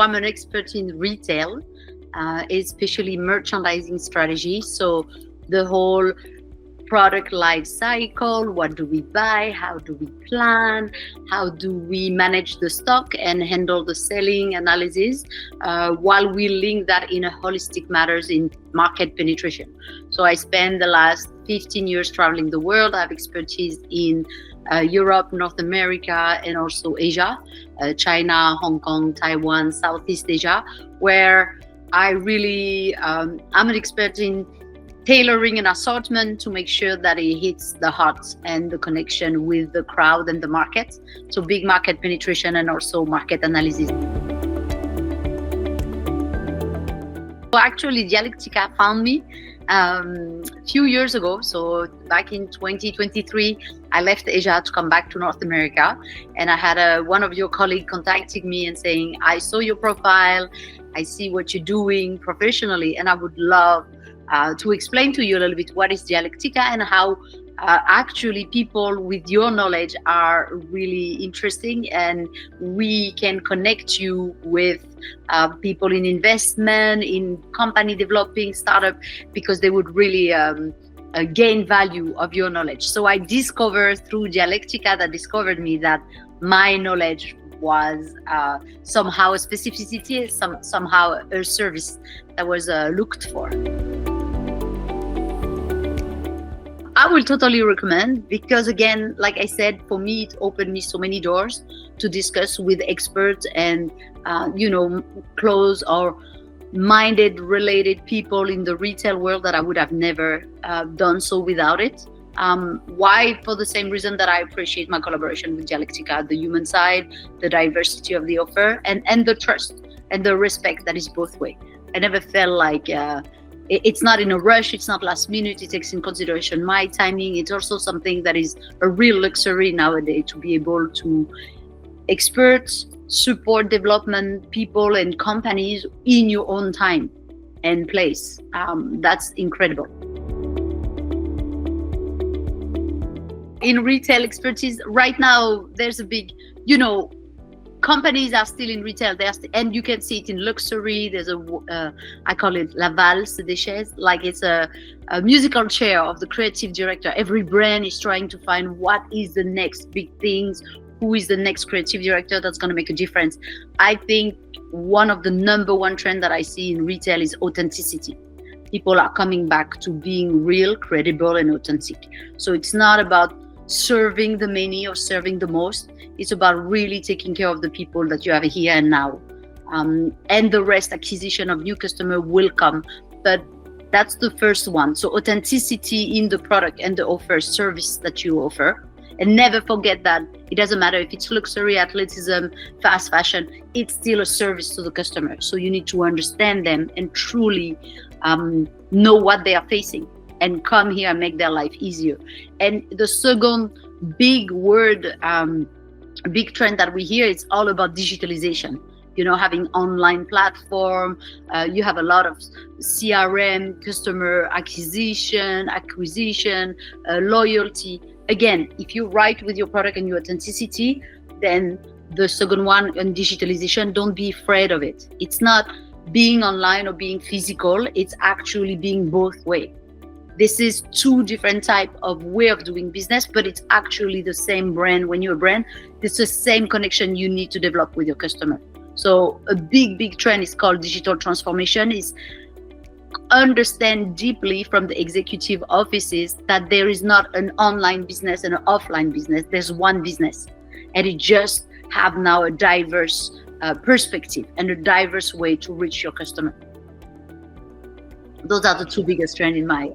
So I'm an expert in retail, especially merchandising strategy. So the whole product life cycle, what do we buy, how do we plan, how do we manage the stock and handle the selling analysis, while we link that in a holistic matters in market penetration. So I spent the last 15 years traveling the world. I have expertise in Europe, North America, and also Asia, China, Hong Kong, Taiwan, Southeast Asia, where I really, I'm an expert in tailoring an assortment to make sure that it hits the heart and the connection with the crowd and the market. So big market penetration and also market analysis. So actually, Dialectica found me a few years ago. So back in 2023, I left Asia to come back to North America. And I had one of your colleagues contacting me and saying, I saw your profile, I see what you're doing professionally, and I would love to explain to you a little bit what is Dialectica and how actually people with your knowledge are really interesting, and we can connect you with people in investment, in company developing, startup, because they would really gain value of your knowledge. So I discovered through Dialectica that discovered me that my knowledge was somehow a specificity, somehow a service that was looked for. I will totally recommend, because again, like I said, for me, it opened me so many doors to discuss with experts and, close or minded related people in the retail world that I would have never done so without it. Why? For the same reason that I appreciate my collaboration with Dialectica, the human side, the diversity of the offer, and the trust and the respect that is both ways. I never felt like it's not in a rush, it's not last minute, it takes in consideration my timing. It's also something that is a real luxury nowadays, to be able to experts, support development people and companies in your own time and place. That's incredible. In retail expertise, right now, there's a big, companies are still in retail, and you can see it in luxury. There's I call it la valse des chaises, like it's a musical chair of the creative director. Every brand is trying to find what is the next big things, who is the next creative director that's going to make a difference. I think one of the number one trend that I see in retail is authenticity. People are coming back to being real, credible, and authentic. So it's not about serving the many or serving the most. It's about really taking care of the people that you have here and now. And the rest, acquisition of new customer, will come. But that's the first one. So authenticity in the product and the offer service that you offer. And never forget that it doesn't matter if it's luxury, athleticism, fast fashion, it's still a service to the customer. So you need to understand them and truly know what they are facing, and come here and make their life easier. And the second big word, big trend that we hear, it's all about digitalization. Having online platform, you have a lot of CRM, customer acquisition, loyalty. Again, if you write with your product and your authenticity, then the second one on digitalization, don't be afraid of it. It's not being online or being physical, it's actually being both ways. This is two different type of way of doing business, but it's actually the same brand. When you're a brand, it's the same connection you need to develop with your customer. So a big trend is called digital transformation, is understand deeply from the executive offices that there is not an online business and an offline business. There's one business, and it just have now a diverse perspective and a diverse way to reach your customer. Those are the two biggest trends in my